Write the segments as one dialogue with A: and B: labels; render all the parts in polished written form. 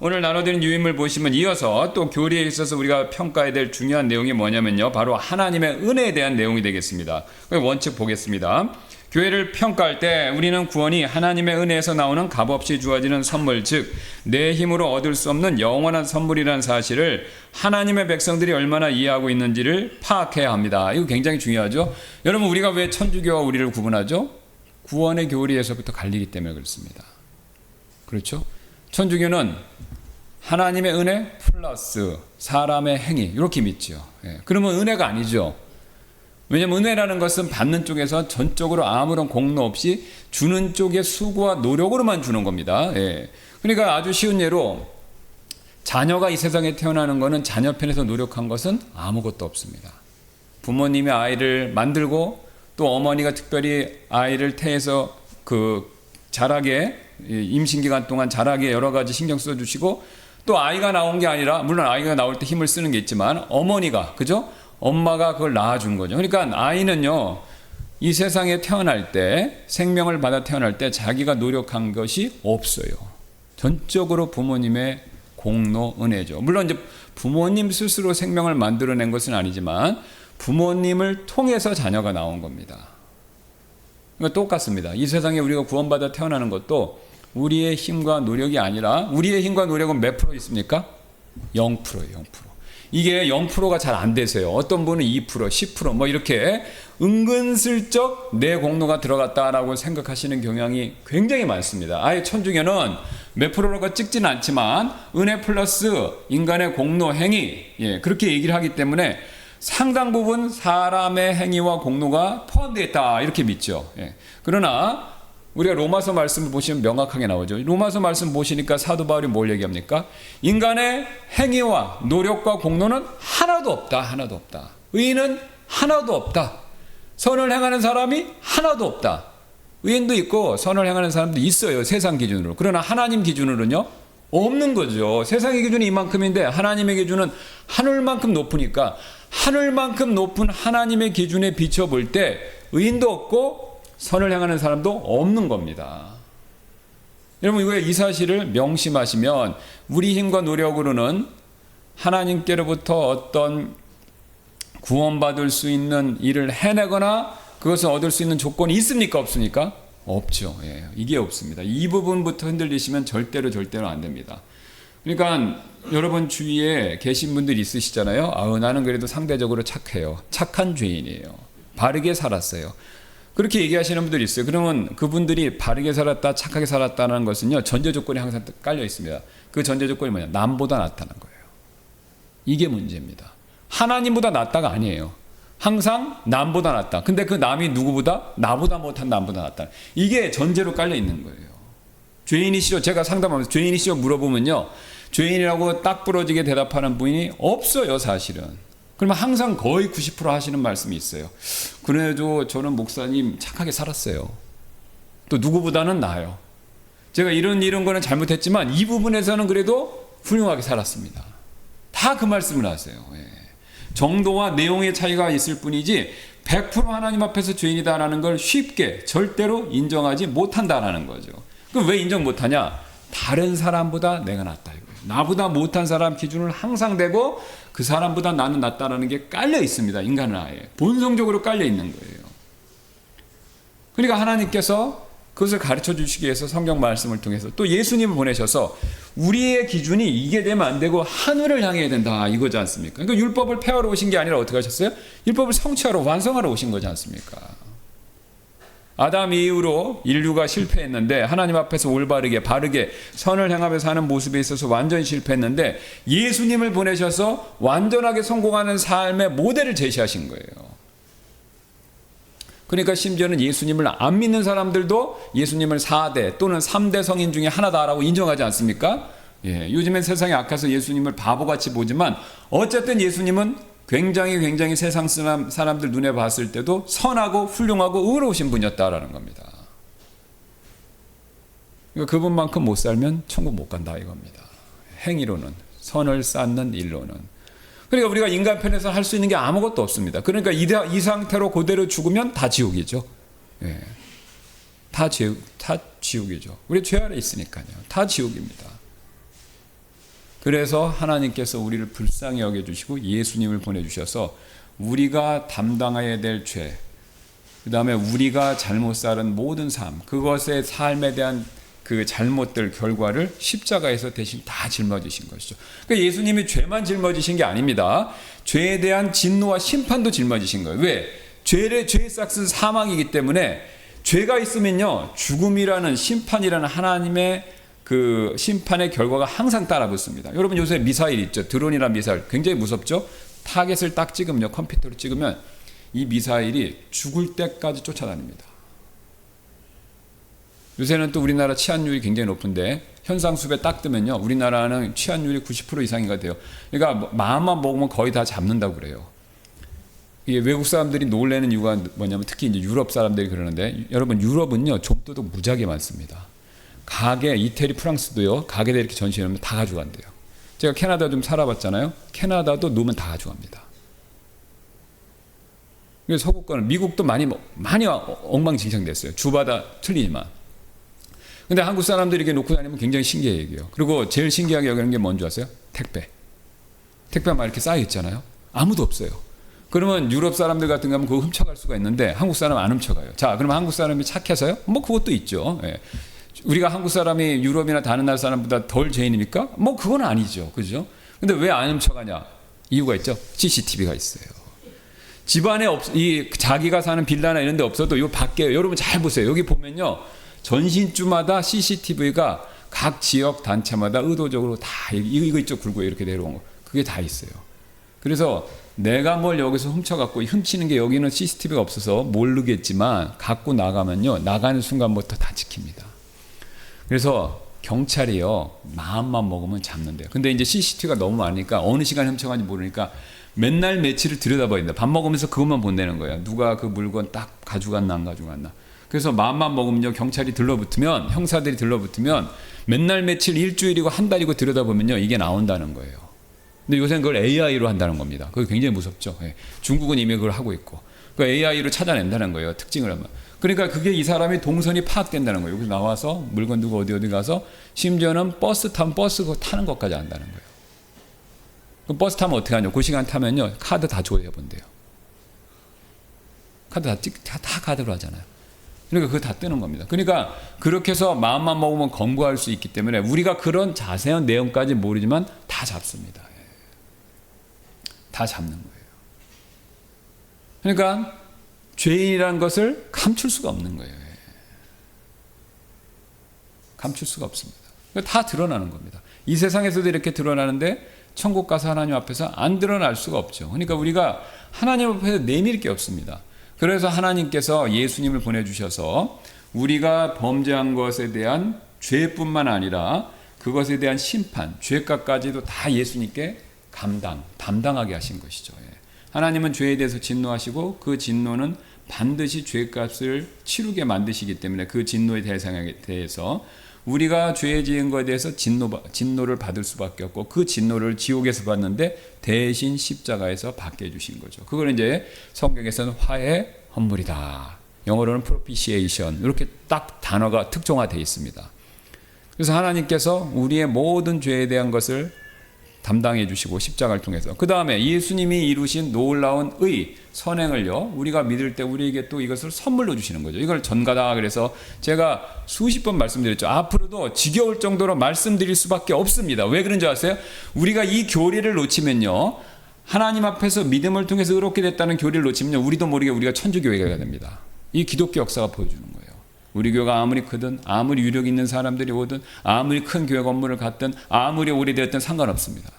A: 오늘 나눠드린 유인물 보시면 이어서 또 교리에 있어서 우리가 평가해야 될 중요한 내용이 뭐냐면요. 바로 하나님의 은혜에 대한 내용이 되겠습니다. 원칙 보겠습니다. 교회를 평가할 때 우리는 구원이 하나님의 은혜에서 나오는 값없이 주어지는 선물, 즉 내 힘으로 얻을 수 없는 영원한 선물이라는 사실을 하나님의 백성들이 얼마나 이해하고 있는지를 파악해야 합니다. 이거 굉장히 중요하죠. 여러분, 우리가 왜 천주교와 우리를 구분하죠? 구원의 교리에서부터 갈리기 때문에 그렇습니다. 그렇죠? 천주교는 하나님의 은혜 플러스 사람의 행위, 이렇게 믿죠. 그러면 은혜가 아니죠. 왜냐하면 은혜라는 것은 받는 쪽에서 전적으로 아무런 공로 없이 주는 쪽의 수고와 노력으로만 주는 겁니다. 그러니까 아주 쉬운 예로 자녀가 이 세상에 태어나는 것은 자녀 편에서 노력한 것은 아무것도 없습니다. 부모님이 아이를 만들고 또 어머니가 특별히 아이를 태해서 자라게 임신기간 동안 자라게 여러 가지 신경 써주시고 또 아이가 나온 게 아니라, 물론 아이가 나올 때 힘을 쓰는 게 있지만 어머니가, 그죠? 엄마가 그걸 낳아준 거죠. 그러니까 아이는요, 이 세상에 태어날 때, 생명을 받아 태어날 때 자기가 노력한 것이 없어요. 전적으로 부모님의 공로, 은혜죠. 물론 이제 부모님 스스로 생명을 만들어낸 것은 아니지만 부모님을 통해서 자녀가 나온 겁니다. 그러니까 똑같습니다. 이 세상에 우리가 구원받아 태어나는 것도 우리의 힘과 노력이 아니라, 우리의 힘과 노력은 몇 프로 있습니까? 0%예요, 0%. 이게 0%가 잘 안 되세요. 어떤 분은 2%, 10% 뭐 이렇게 은근슬쩍 내 공로가 들어갔다라고 생각하시는 경향이 굉장히 많습니다. 아예 천주교는 몇 프로가 찍지는 않지만 은혜 플러스 인간의 공로, 행위, 그렇게 얘기를 하기 때문에 상당 부분 사람의 행위와 공로가 포함되어 있다, 이렇게 믿죠. 그러나 우리가 로마서 말씀을 보시면 명확하게 나오죠. 로마서 말씀 보시니까 사도 바울이 뭘 얘기합니까? 인간의 행위와 노력과 공로는 하나도 없다. 하나도 없다. 의인은 하나도 없다. 선을 행하는 사람이 하나도 없다. 의인도 있고 선을 행하는 사람도 있어요, 세상 기준으로. 그러나 하나님 기준으로는요, 없는 거죠. 세상의 기준이 이만큼인데 하나님의 기준은 하늘만큼 높으니까 하늘만큼 높은 하나님의 기준에 비춰볼 때 의인도 없고 선을 행하는 사람도 없는 겁니다. 여러분, 이거 이 사실을 명심하시면 우리 힘과 노력으로는 하나님께로부터 어떤 구원받을 수 있는 일을 해내거나 그것을 얻을 수 있는 조건이 있습니까? 없습니까? 없죠. 이게 없습니다. 이 부분부터 흔들리시면 절대로 안 됩니다. 그러니까 여러분 주위에 계신 분들이 있으시잖아요. 나는 그래도 상대적으로 착해요. 착한 죄인이에요. 바르게 살았어요. 그렇게 얘기하시는 분들이 있어요. 그러면 그분들이 바르게 살았다, 착하게 살았다는 것은요, 전제 조건이 항상 깔려 있습니다. 그 전제 조건이 뭐냐? 남보다 낫다는 거예요. 이게 문제입니다. 하나님보다 낫다가 아니에요. 항상 남보다 낫다. 근데 그 남이 누구보다? 나보다 못한 남보다 낫다. 이게 전제로 깔려 있는 거예요. 죄인이시죠? 제가 상담하면서 죄인이시죠? 물어보면요, 죄인이라고 딱 부러지게 대답하는 분이 없어요, 사실은. 그러면 항상 거의 90% 하시는 말씀이 있어요. 그래도 저는 목사님 착하게 살았어요. 또 누구보다는 나아요. 제가 이런 거는 잘못했지만 이 부분에서는 그래도 훌륭하게 살았습니다. 다 그 말씀을 하세요. 정도와 내용의 차이가 있을 뿐이지 100% 하나님 앞에서 죄인이다라는 걸 쉽게 절대로 인정하지 못한다라는 거죠. 그럼 왜 인정 못하냐? 다른 사람보다 내가 낫다 이거예요. 나보다 못한 사람 기준을 항상 대고 그 사람보다 나는 낫다라는 게 깔려 있습니다. 인간은 아예 본성적으로 깔려 있는 거예요. 그러니까 하나님께서 그것을 가르쳐 주시기 위해서 성경 말씀을 통해서 또 예수님을 보내셔서 우리의 기준이 이게 되면 안 되고 하늘을 향해야 된다, 이거지 않습니까? 그러니까 율법을 폐하러 오신 게 아니라 어떻게 하셨어요? 율법을 성취하러, 완성하러 오신 거지 않습니까? 아담 이후로 인류가 실패했는데 하나님 앞에서 올바르게 바르게 선을 행하며 사는 모습에 있어서 완전히 실패했는데 예수님을 보내셔서 완전하게 성공하는 삶의 모델을 제시하신 거예요. 그러니까 심지어는 예수님을 안 믿는 사람들도 예수님을 4대 또는 3대 성인 중에 하나다라고 인정하지 않습니까? 요즘엔 세상이 악해서 예수님을 바보같이 보지만 어쨌든 예수님은 굉장히 세상 사람들 눈에 봤을 때도 선하고 훌륭하고 의로우신 분이었다라는 겁니다. 그러니까 그분만큼 못 살면 천국 못 간다 이겁니다. 행위로는, 선을 쌓는 일로는. 그러니까 우리가 인간 편에서 할 수 있는 게 아무것도 없습니다. 그러니까 이 상태로 그대로 죽으면 다 지옥이죠. 다 지옥이죠. 우리 죄 아래 있으니까요. 다 지옥입니다. 그래서 하나님께서 우리를 불쌍히 여겨주시고 예수님을 보내주셔서 우리가 담당해야 될 죄, 그 다음에 우리가 잘못 살은 모든 삶, 그것의 삶에 대한 그 잘못들 결과를 십자가에서 대신 다 짊어지신 것이죠. 그러니까 예수님이 죄만 짊어지신 게 아닙니다. 죄에 대한 진노와 심판도 짊어지신 거예요. 왜? 죄의 싹은 사망이기 때문에 죄가 있으면요, 죽음이라는 심판이라는 하나님의 그 심판의 결과가 항상 따라붙습니다. 여러분 요새 미사일 있죠. 드론이나 미사일 굉장히 무섭죠. 타겟을 딱 찍으면요, 컴퓨터로 찍으면 이 미사일이 죽을 때까지 쫓아다닙니다. 요새는 또 우리나라 치안율이 굉장히 높은데 현상수배 딱 뜨면요, 우리나라는 치안율이 90% 이상이가 돼요. 그러니까 마음만 먹으면 거의 다 잡는다고 그래요. 이게 외국 사람들이 놀래는 이유가 뭐냐면 특히 이제 유럽 사람들이 그러는데, 여러분 유럽은요 좀도둑 무지하게 많습니다. 가게, 이태리, 프랑스도요, 가게에 이렇게 전시하면 다 가져간대요. 제가 캐나다 좀 살아봤잖아요. 캐나다도 놓으면 다 가져갑니다. 그래서 서구권은, 미국도 많이 엉망진창됐어요. 주마다 틀리지만. 근데 한국 사람들이 이렇게 놓고 다니면 굉장히 신기해 얘기해요. 그리고 제일 신기하게 여기는 게 뭔지 아세요? 택배만 이렇게 쌓여 있잖아요. 아무도 없어요. 그러면 유럽 사람들 같은 경우는 그거 훔쳐갈 수가 있는데 한국 사람은 안 훔쳐가요. 자, 그러면 한국 사람이 착해서요? 뭐 그것도 있죠. 예. 우리가 한국 사람이 유럽이나 다른 나라 사람보다 덜 죄인입니까? 뭐 그건 아니죠. 그죠? 근데 왜 안 훔쳐가냐? 이유가 있죠. CCTV가 있어요. 집안에 자기가 사는 빌라나 이런 데 없어도 요 밖에, 여러분 잘 보세요. 여기 보면요, 전신주마다 CCTV가 각 지역 단체마다 의도적으로 다 이거 이쪽 굴고 이렇게 내려온 거, 그게 다 있어요. 그래서 내가 뭘 여기서 훔쳐갖고, 훔치는 게 여기는 CCTV가 없어서 모르겠지만 갖고 나가면요, 나가는 순간부터 다 찍힙니다. 그래서 경찰이요, 마음만 먹으면 잡는데요. 근데 이제 CCTV가 너무 많으니까 어느 시간에 훔쳐간지 모르니까 맨날 며칠을 들여다봐야 된다. 밥 먹으면서 그것만 본다는 거예요. 누가 그 물건 딱 가져갔나 안 가져갔나. 그래서 마음만 먹으면요, 경찰이 들러붙으면, 형사들이 들러붙으면 맨날 며칠, 일주일이고 한 달이고 들여다보면요, 이게 나온다는 거예요. 근데 요새는 그걸 AI로 한다는 겁니다. 그게 굉장히 무섭죠. 예. 중국은 이미 그걸 하고 있고. 그 AI로 찾아낸다는 거예요. 특징을 하면. 그러니까 그게 이 사람이 동선이 파악된다는 거예요. 여기서 나와서 물건 두고 어디 가서, 심지어는 버스 타면 버스 타는 것까지 안다는 거예요. 그 버스 타면 어떻게 하냐? 그 시간 타면요, 카드 다 조회해 본대요. 카드 다 카드로 하잖아요. 그러니까 그거 다 뜨는 겁니다. 그러니까 그렇게 해서 마음만 먹으면 검거할 수 있기 때문에 우리가 그런 자세한 내용까지 모르지만 다 잡습니다. 다 잡는 거예요. 그러니까 죄인이라는 것을 감출 수가 없는 거예요. 감출 수가 없습니다. 다 드러나는 겁니다. 이 세상에서도 이렇게 드러나는데 천국 가서 하나님 앞에서 안 드러날 수가 없죠. 그러니까 우리가 하나님 앞에서 내밀 게 없습니다. 그래서 하나님께서 예수님을 보내주셔서 우리가 범죄한 것에 대한 죄뿐만 아니라 그것에 대한 심판, 죄값까지도 다 예수님께 담당하게 하신 것이죠. 하나님은 죄에 대해서 진노하시고 그 진노는 반드시 죄값을 치르게 만드시기 때문에 그 진노의 대상에 대해서 우리가 죄 지은 것에 대해서 진노를 받을 수밖에 없고, 그 진노를 지옥에서 받는데 대신 십자가에서 받게 해주신 거죠. 그걸 이제 성경에서는 화해 헌물이다, 영어로는 propitiation, 이렇게 딱 단어가 특종화되어 있습니다. 그래서 하나님께서 우리의 모든 죄에 대한 것을 담당해 주시고, 십자가를 통해서 그 다음에 예수님이 이루신 놀라운 선행을요, 우리가 믿을 때 우리에게 또 이것을 선물로 주시는 거죠. 이걸 전가다. 그래서 제가 수십 번 말씀드렸죠. 앞으로도 지겨울 정도로 말씀드릴 수밖에 없습니다. 왜 그런지 아세요? 우리가 이 교리를 놓치면요, 하나님 앞에서 믿음을 통해서 의롭게 됐다는 교리를 놓치면요, 우리도 모르게 우리가 천주교회가 됩니다. 이 기독교 역사가 보여주는 거예요. 우리 교회가 아무리 크든, 아무리 유력 있는 사람들이 오든, 아무리 큰 교회 건물을 갖든, 아무리 오래되었든 상관없습니다.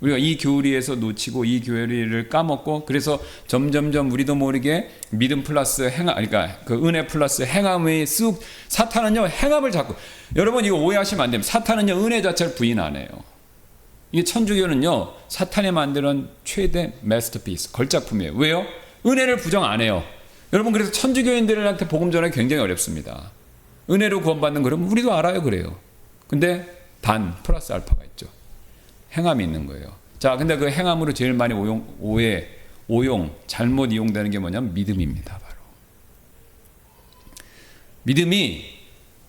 A: 우리가 이 교리에서 놓치고 이 교리를 까먹고, 그래서 점점점 우리도 모르게 믿음 플러스 행함, 그러니까 그 은혜 플러스 행함의 사탄은요, 행함을 자꾸, 여러분 이거 오해하시면 안 됩니다. 사탄은요, 은혜 자체를 부인 안 해요. 이게 천주교는요, 사탄이 만드는 최대 마스터피스, 걸작품이에요. 왜요? 은혜를 부정 안 해요. 여러분, 그래서 천주교인들한테 복음 전하기 굉장히 어렵습니다. 은혜로 구원받는 거라면 우리도 알아요, 그래요. 근데 단 플러스 알파가 있죠. 행함이 있는 거예요. 자, 근데 그 행함으로 제일 많이 잘못 이용되는 게 뭐냐면 믿음입니다. 바로 믿음이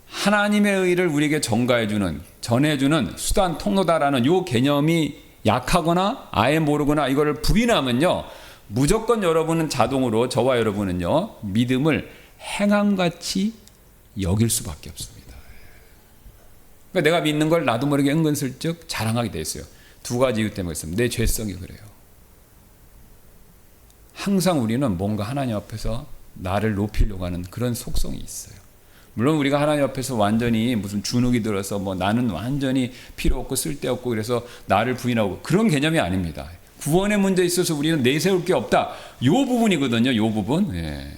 A: 하나님의 의를 우리에게 전가해주는, 전해주는 수단 통로다라는 요 개념이 약하거나 아예 모르거나 이거를 부인하면요, 무조건 여러분은 자동으로, 저와 여러분은요, 믿음을 행함같이 여길 수밖에 없습니다. 그러니까 내가 믿는 걸 나도 모르게 은근슬쩍 자랑하게 돼 있어요. 두 가지 이유 때문에 있습니다. 내 죄성이 그래요. 항상 우리는 뭔가 하나님 앞에서 나를 높이려고 하는 그런 속성이 있어요. 물론 우리가 하나님 앞에서 완전히 무슨 주눅이 들어서 뭐 나는 완전히 필요 없고 쓸데없고 그래서 나를 부인하고 그런 개념이 아닙니다. 구원의 문제에 있어서 우리는 내세울 게 없다. 요 부분이거든요. 요 부분. 예.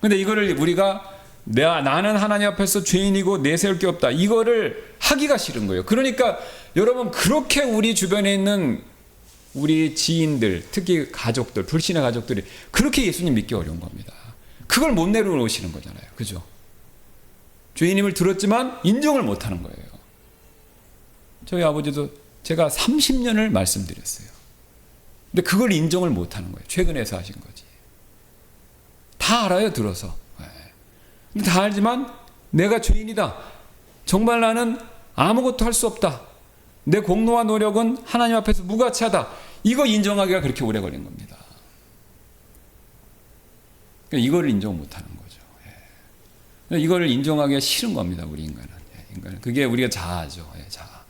A: 근데 이거를 우리가 나는 하나님 앞에서 죄인이고 내세울 게 없다. 이거를 하기가 싫은 거예요. 그러니까 여러분, 그렇게 우리 주변에 있는 우리 지인들, 특히 가족들, 불신의 가족들이 그렇게 예수님 믿기 어려운 겁니다. 그걸 못 내려놓으시는 거잖아요. 그죠? 죄인임을 들었지만 인정을 못 하는 거예요. 저희 아버지도 제가 30년을 말씀드렸어요. 근데 그걸 인정을 못 하는 거예요. 최근에서 하신 거지. 다 알아요, 들어서. 근데 다 알지만 내가 죄인이다. 정말 나는 아무것도 할 수 없다. 내 공로와 노력은 하나님 앞에서 무가치하다. 이거 인정하기가 그렇게 오래 걸린 겁니다. 그러니까 이거를 인정 못 하는 거죠. 이거를 인정하기가 싫은 겁니다, 우리 인간은. 인간은. 그게 우리가 자아죠. 자아.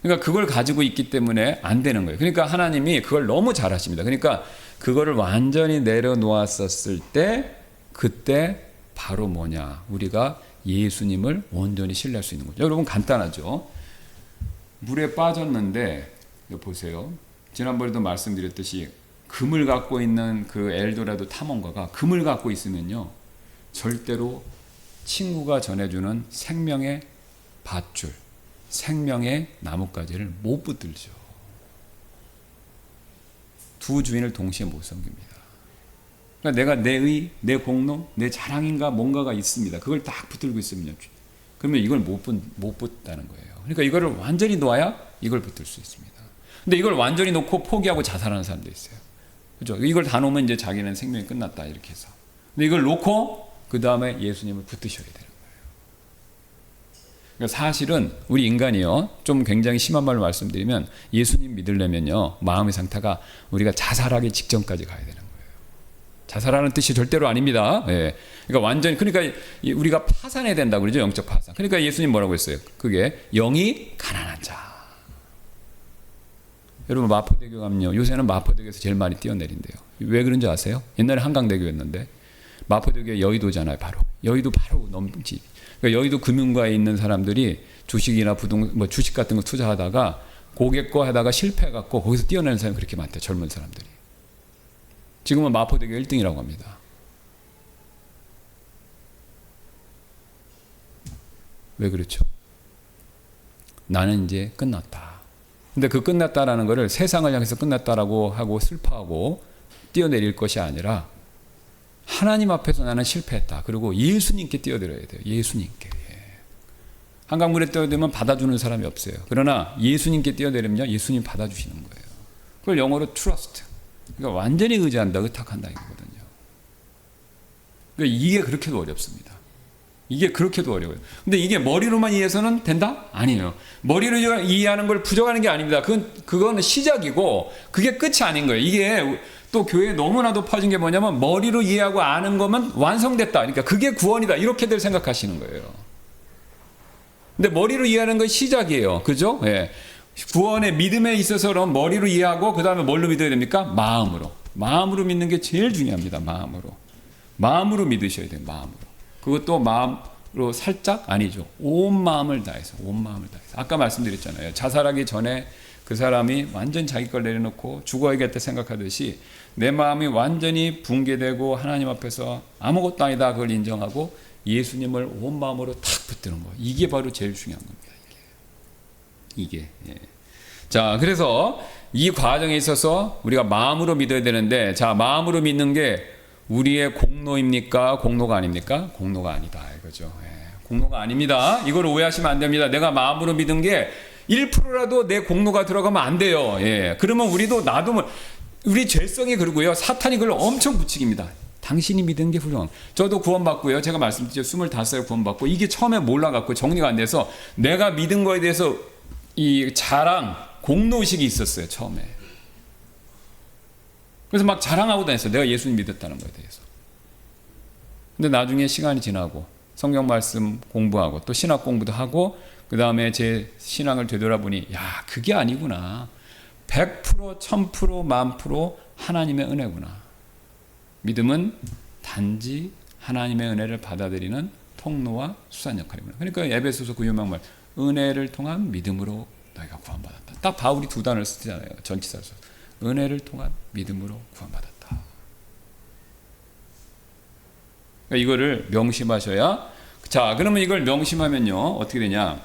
A: 그러니까 그걸 가지고 있기 때문에 안 되는 거예요. 그러니까 하나님이 그걸 너무 잘하십니다. 그러니까 그거를 완전히 내려놓았었을 때, 그때 바로 뭐냐? 우리가 예수님을 온전히 신뢰할 수 있는 거죠. 여러분, 간단하죠. 물에 빠졌는데, 보세요. 지난번에도 말씀드렸듯이 금을 갖고 있는 그 엘도라도 탐험가가 금을 갖고 있으면요, 절대로 친구가 전해주는 생명의 밧줄, 생명의 나뭇가지를 못 붙들죠. 두 주인을 동시에 못 섬깁니다. 그러니까 내가 내 공로, 내 자랑인가 뭔가가 있습니다. 그걸 딱 붙들고 있으면요, 그러면 이걸 못 붙다는 거예요. 그러니까 이거를 완전히 놓아야 이걸 붙들 수 있습니다. 근데 이걸 완전히 놓고 포기하고 자살하는 사람도 있어요. 그죠? 이걸 다 놓으면 이제 자기는 생명이 끝났다, 이렇게 해서. 근데 이걸 놓고 그 다음에 예수님을 붙드셔야 되는 거예요. 그러니까 사실은 우리 인간이요, 좀 굉장히 심한 말로 말씀드리면 예수님 믿으려면요, 마음의 상태가 우리가 자살하기 직전까지 가야 되는 거예요. 자살하는 뜻이 절대로 아닙니다. 예. 그러니까 완전히, 그러니까 우리가 파산해야 된다고 그러죠, 영적 파산. 그러니까 예수님 뭐라고 했어요? 그게 영이 가난한 자. 여러분, 마포대교 가면요, 요새는 마포대교에서 제일 많이 뛰어내린대요. 왜 그런지 아세요? 옛날에 한강대교였는데 마포대교가 여의도잖아요. 바로 여의도 바로 넘지. 그러니까 여의도 금융가에 있는 사람들이 주식이나 주식 같은 거 투자하다가 고객과 하다가 실패해갖고 거기서 뛰어내는 사람이 그렇게 많대요. 젊은 사람들이. 지금은 마포대교 1등이라고 합니다. 왜 그렇죠? 나는 이제 끝났다. 근데 그 끝났다라는 거를 세상을 향해서 끝났다라고 하고 슬퍼하고 뛰어내릴 것이 아니라 하나님 앞에서 나는 실패했다. 그리고 예수님께 뛰어들어야 돼요. 예수님께. 한강물에 뛰어들면 받아주는 사람이 없어요. 그러나 예수님께 뛰어내리면 예수님 받아주시는 거예요. 그걸 영어로 trust. 그러니까 완전히 의지한다, 의탁한다 이거거든요. 그러니까 이게 그렇게도 어렵습니다. 이게 그렇게도 어려워요. 근데 이게 머리로만 이해해서는 된다? 아니에요. 머리로 이해하는 걸 부족하는 게 아닙니다. 그거는 시작이고 그게 끝이 아닌 거예요. 이게 또 교회에 너무나도 퍼진 게 뭐냐면 머리로 이해하고 아는 것만 완성됐다. 그러니까 그게 구원이다. 이렇게들 생각하시는 거예요. 근데 머리로 이해하는 건 시작이에요. 그죠? 예. 구원의 믿음에 있어서는 머리로 이해하고 그 다음에 뭘로 믿어야 됩니까? 마음으로. 마음으로 믿는 게 제일 중요합니다. 마음으로 믿으셔야 돼요. 마음으로. 그것도 마음으로 살짝 아니죠. 온 마음을 다해서. 아까 말씀드렸잖아요. 자살하기 전에 그 사람이 완전 자기 걸 내려놓고 죽어야겠다 생각하듯이 내 마음이 완전히 붕괴되고 하나님 앞에서 아무것도 아니다 그걸 인정하고 예수님을 온 마음으로 탁 붙드는 거. 이게 바로 제일 중요한 겁니다. 이게. 예. 자, 그래서 이 과정에 있어서 우리가 마음으로 믿어야 되는데, 자, 마음으로 믿는 게 우리의 공로입니까? 공로가 아닙니까? 공로가 아니다. 이거죠. 예. 공로가 아닙니다. 이걸 오해하시면 안 됩니다. 내가 마음으로 믿은 게 1%라도 내 공로가 들어가면 안 돼요. 예. 그러면 우리도 우리 죄성이 그러고요. 사탄이 그걸 엄청 부추깁니다. 당신이 믿은 게 훌륭한. 저도 구원받고요. 제가 말씀드렸죠. 25살 구원받고 이게 처음에 몰라갖고 정리가 안 돼서 내가 믿은 거에 대해서 이 자랑, 공로의식이 있었어요. 처음에. 그래서 막 자랑하고 다녔어요. 내가 예수님 믿었다는 거에 대해서. 근데 나중에 시간이 지나고 성경 말씀 공부하고 또 신학 공부도 하고 그 다음에 제 신앙을 되돌아보니 야 그게 아니구나. 100% 1000% 10,000% 하나님의 은혜구나. 믿음은 단지 하나님의 은혜를 받아들이는 통로와 수단 역할이구나. 그러니까 에베소서 그 유명한 말 은혜를 통한 믿음으로 너희가 구원받았다. 딱 바울이 두 단어를 쓰잖아요. 전치사로. 은혜를 통한 믿음으로 구원받았다. 그러니까 이거를 명심하셔야. 자, 그러면 이걸 명심하면요 어떻게 되냐?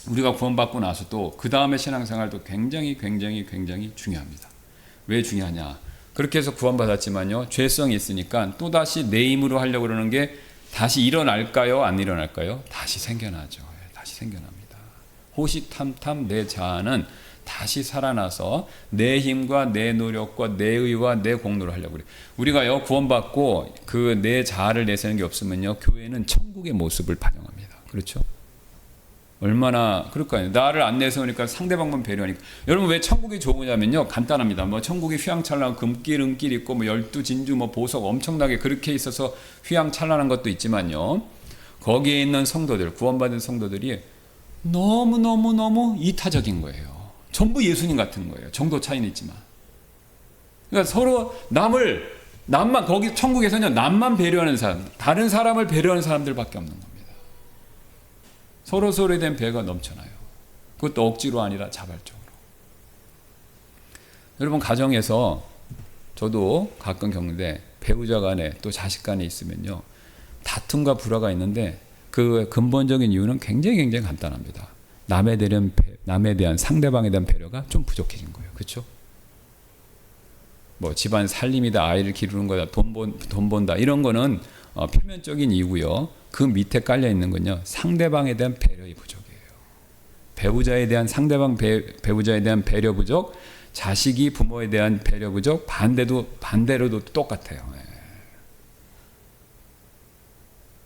A: 우리가 구원받고 나서도 그 다음에 신앙생활도 굉장히 중요합니다. 왜 중요하냐? 그렇게 해서 구원받았지만요 죄성이 있으니까 또 다시 내 힘으로 하려고 그러는 게 다시 일어날까요? 안 일어날까요? 다시 생겨나죠. 다시 생겨납니다. 호시탐탐 내 자아는 다시 살아나서 내 힘과 내 노력과 내 의와 내 공로를 하려고 그래요. 우리가요 구원받고 그 내 자아를 내세우는 게 없으면요 교회는 천국의 모습을 반영합니다. 그렇죠? 얼마나 그럴까요? 나를 안 내세우니까 상대방만 배려하니까. 여러분 왜 천국이 좋으냐면요 간단합니다. 뭐 천국이 휘황찬란한 금길 은길 있고 뭐 12진주 뭐 보석 엄청나게 그렇게 있어서 휘황찬란한 것도 있지만요 거기에 있는 성도들 구원받은 성도들이 너무 이타적인 거예요. 전부 예수님 같은 거예요. 정도 차이는 있지만. 그러니까 서로 남만 거기 천국에서는 남만 배려하는 사람, 다른 사람을 배려하는 사람들밖에 없는 겁니다. 서로에 대한 배가 넘쳐나요. 그것도 억지로 아니라 자발적으로. 여러분 가정에서 저도 가끔 겪는데 배우자 간에 또 자식 간에 있으면요 다툼과 불화가 있는데 그 근본적인 이유는 굉장히 간단합니다. 남에 대한 상대방에 대한 배려가 좀 부족해진 거예요. 그렇죠? 뭐 집안 살림이다, 아이를 기르는 거다, 돈 번다 이런 거는 표면적인 이유고요. 그 밑에 깔려 있는 건요 상대방에 대한 배려의 부족이에요. 배우자에 대한 배우자에 대한 배려 부족, 자식이 부모에 대한 배려 부족, 반대로도 똑같아요.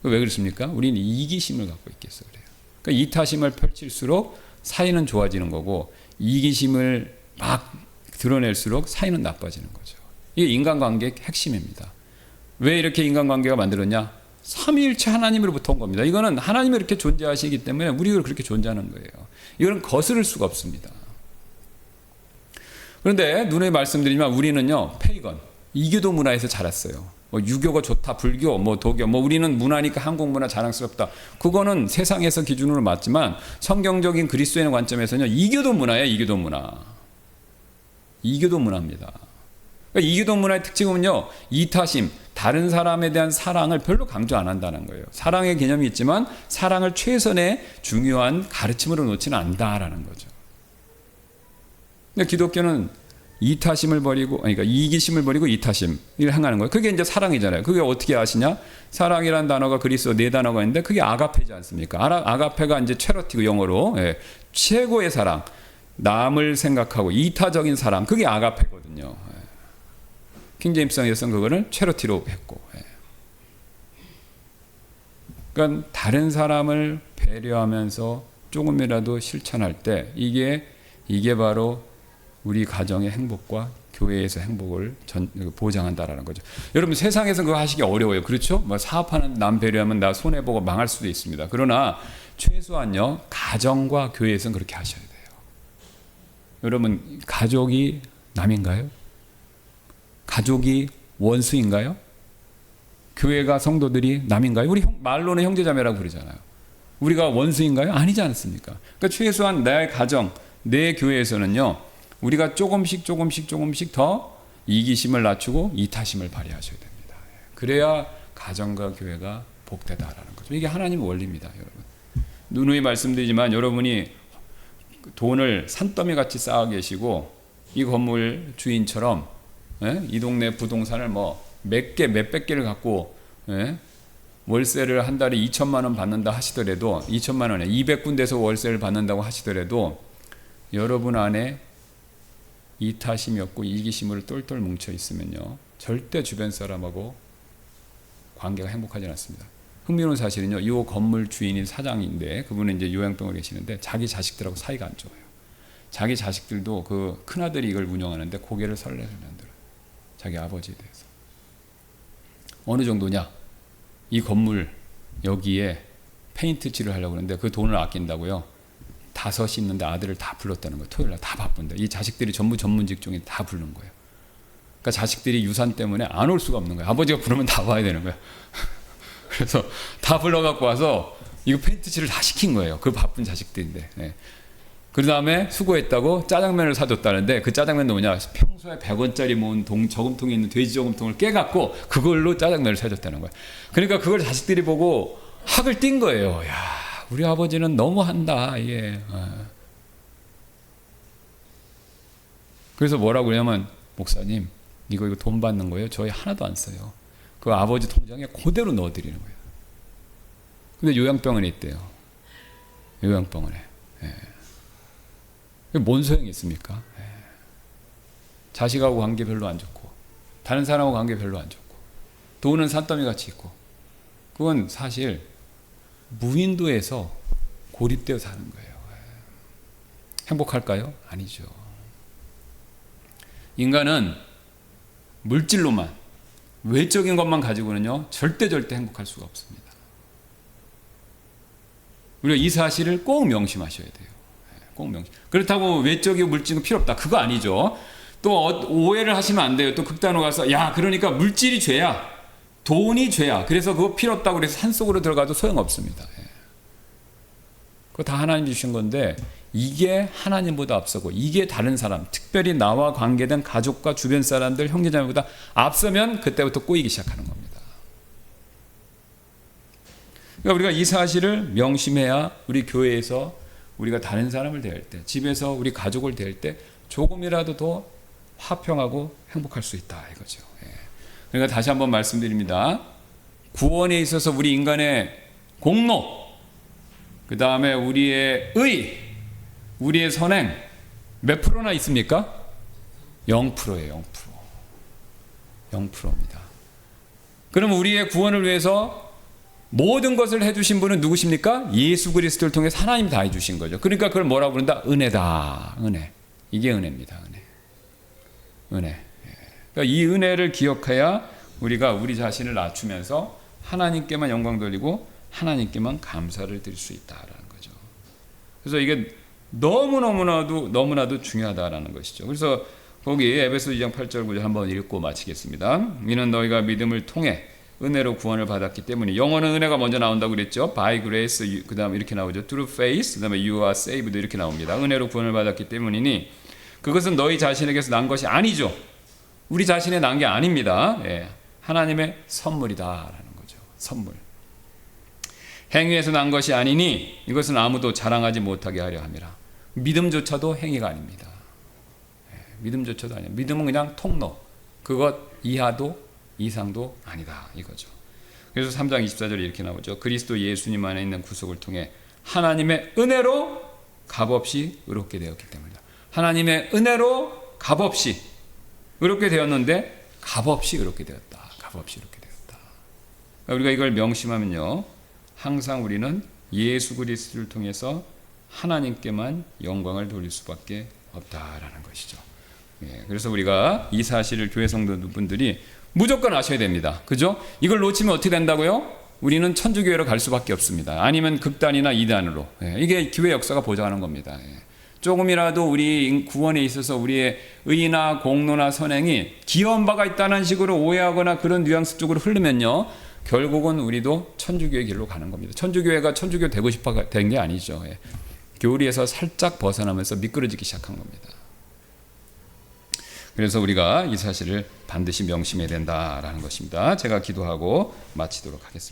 A: 왜 그렇습니까? 우리는 이기심을 갖고 있겠어 그래요. 그러니까 이타심을 펼칠수록 사이는 좋아지는 거고 이기심을 막 드러낼수록 사이는 나빠지는 거죠. 이게 인간관계의 핵심입니다. 왜 이렇게 인간관계가 만들었냐? 삼위일체 하나님으로부터 온 겁니다. 이거는 하나님이 이렇게 존재하시기 때문에 우리가 그렇게 존재하는 거예요. 이거는 거스를 수가 없습니다. 그런데 눈에 말씀드리지만 우리는요 페이건 이교도 문화에서 자랐어요. 뭐 유교가 좋다, 불교, 뭐 도교, 뭐 우리는 문화니까 한국 문화 자랑스럽다. 그거는 세상에서 기준으로 맞지만 성경적인 그리스도인의 관점에서는요 이교도 문화예요. 이교도 문화. 이교도 문화입니다. 그러니까 이교도 문화의 특징은요 이타심, 다른 사람에 대한 사랑을 별로 강조 안 한다는 거예요. 사랑의 개념이 있지만 사랑을 최선의 중요한 가르침으로 놓지는 않는다라는 거죠. 근데 기독교는 이타심을 버리고, 그러니까 이기심을 버리고 이타심을 행하는 거예요. 그게 이제 사랑이잖아요. 그게 어떻게 아시냐? 사랑이라는 단어가 그리스어 4단어가 있는데 그게 아가페지 않습니까? 아가페가 이제 체러티고 영어로 최고의 사랑, 남을 생각하고 이타적인 사랑, 그게 아가페거든요. 킹제임스성에서는 그거를 체러티로 했고, 그러니까 다른 사람을 배려하면서 조금이라도 실천할 때 이게 바로 우리 가정의 행복과 교회에서 행복을 보장한다라는 거죠. 여러분 세상에서 그거 하시기 어려워요. 그렇죠? 뭐 사업하는 남 배려하면 나 손해보고 망할 수도 있습니다. 그러나 최소한요 가정과 교회에서는 그렇게 하셔야 돼요. 여러분 가족이 남인가요? 가족이 원수인가요? 교회가 성도들이 남인가요? 우리 말로는 형제자매라고 그러잖아요. 우리가 원수인가요? 아니지 않습니까? 그러니까 최소한 내 가정, 내 교회에서는요 우리가 조금씩 더 이기심을 낮추고 이타심을 발휘하셔야 됩니다. 그래야 가정과 교회가 복되다라는 거죠. 이게 하나님의 원리입니다, 여러분. 누누이 말씀드리지만 여러분이 돈을 산더미같이 쌓아 계시고 이 건물 주인처럼 이 동네 부동산을 뭐 몇백 개를 갖고 월세를 한 달에 2천만 원 받는다 하시더라도 2천만 원에 200군데서 월세를 받는다고 하시더라도 여러분 안에 이타심이 없고 이기심으로 똘똘 뭉쳐 있으면요 절대 주변 사람하고 관계가 행복하지 않습니다. 흥미로운 사실은요, 이 건물 주인인 사장인데 그분은 이제 요양병원에 계시는데 자기 자식들하고 사이가 안 좋아요. 자기 자식들도 그 큰아들이 이걸 운영하는데 고개를 설레를 만들어요. 자기 아버지에 대해서. 어느 정도냐? 이 건물 여기에 페인트 칠을 하려고 하는데 그 돈을 아낀다고요. 5이 있는데 아들을 다 불렀다는 거예요. 토요일 날 다 바쁜데. 이 자식들이 전부 전문 직종인 다 부른 거예요. 그러니까 자식들이 유산 때문에 안 올 수가 없는 거예요. 아버지가 부르면 다 와야 되는 거예요. 그래서 다 불러갖고 와서 이거 페인트 칠을 다 시킨 거예요. 그 바쁜 자식들인데. 네. 그 다음에 수고했다고 짜장면을 사줬다는데 그 짜장면도 뭐냐, 평소에 100원짜리 모은 저금통에 있는 돼지 저금통을 깨갖고 그걸로 짜장면을 사줬다는 거예요. 그러니까 그걸 자식들이 보고 학을 띈 거예요. 야, 우리 아버지는 너무한다. 예. 그래서 뭐라고 그러냐면, 목사님 이거 돈 받는 거예요? 저희 하나도 안 써요. 그 아버지 통장에 그대로 넣어드리는 거예요. 근데 요양병원에 있대요. 요양병원에. 예. 뭔 소용이 있습니까? 예. 자식하고 관계 별로 안 좋고 다른 사람하고 관계 별로 안 좋고 돈은 산더미 같이 있고 그건 사실 무인도에서 고립되어 사는 거예요. 예. 행복할까요? 아니죠. 인간은 물질로만 외적인 것만 가지고는요 절대 행복할 수가 없습니다. 우리가 이 사실을 꼭 명심하셔야 돼요. 꼭 명심. 그렇다고 외적이고 물질은 필요 없다. 그거 아니죠. 또 오해를 하시면 안 돼요. 또 극단으로 가서 야 그러니까 물질이 죄야. 돈이 죄야. 그래서 그거 필요 없다고 그래서 산속으로 들어가도 소용없습니다. 그거 다 하나님 주신 건데 이게 하나님보다 앞서고 이게 다른 사람, 특별히 나와 관계된 가족과 주변 사람들, 형제자매보다 앞서면 그때부터 꼬이기 시작하는 겁니다. 그러니까 우리가 이 사실을 명심해야 우리 교회에서 우리가 다른 사람을 대할 때, 집에서 우리 가족을 대할 때 조금이라도 더 화평하고 행복할 수 있다 이거죠. 그러니까 다시 한번 말씀드립니다. 구원에 있어서 우리 인간의 공로, 그 다음에 우리의 의, 우리의 선행 몇 프로나 있습니까? 0%예요. 0%입니다. 그럼 우리의 구원을 위해서 모든 것을 해주신 분은 누구십니까? 예수 그리스도를 통해서 하나님이 다 해주신 거죠. 그러니까 그걸 뭐라고 부른다? 은혜다. 은혜. 이게 은혜입니다. 은혜. 그러니까 이 은혜를 기억해야 우리가 우리 자신을 낮추면서 하나님께만 영광 돌리고 하나님께만 감사를 드릴 수 있다라는 거죠. 그래서 이게 너무나도 중요하다라는 것이죠. 그래서 거기 에베소 2장 8절 9절 한번 읽고 마치겠습니다. 이는 너희가 믿음을 통해 은혜로 구원을 받았기 때문에, 영어는 은혜가 먼저 나온다고 그랬죠. By grace, 그 다음에 이렇게 나오죠. Through faith, 그 다음에 you are saved 이렇게 나옵니다. 은혜로 구원을 받았기 때문이니 그것은 너희 자신에게서 난 것이 아니죠. 우리 자신에 난 게 아닙니다. 예. 하나님의 선물이다라는 거죠. 선물. 행위에서 난 것이 아니니 이것은 아무도 자랑하지 못하게 하려 함이라. 믿음조차도 행위가 아닙니다. 예. 믿음조차도 아니에요. 믿음은 그냥 통로. 그것 이하도 이상도 아니다 이거죠. 그래서 3장 24절에 이렇게 나오죠. 그리스도 예수님 안에 있는 구속을 통해 하나님의 은혜로 값없이 의롭게 되었기 때문이다. 하나님의 은혜로 값없이 의롭게 되었는데 값없이 의롭게 되었다. 값없이 의롭게 되었다. 우리가 이걸 명심하면요, 항상 우리는 예수 그리스도를 통해서 하나님께만 영광을 돌릴 수밖에 없다라는 것이죠. 예, 그래서 우리가 이 사실을 교회 성도분들이 무조건 아셔야 됩니다. 그죠? 이걸 놓치면 어떻게 된다고요? 우리는 천주교회로 갈 수밖에 없습니다. 아니면 극단이나 이단으로. 예, 이게 교회 역사가 보장하는 겁니다. 예. 조금이라도 우리 구원에 있어서 우리의 의나 공로나 선행이 기여한 바가 있다는 식으로 오해하거나 그런 뉘앙스 쪽으로 흐르면요, 결국은 우리도 천주교의 길로 가는 겁니다. 천주교회가 천주교 되고 싶어 된 게 아니죠. 예. 교리에서 살짝 벗어나면서 미끄러지기 시작한 겁니다. 그래서 우리가 이 사실을 반드시 명심해야 된다라는 것입니다. 제가 기도하고 마치도록 하겠습니다.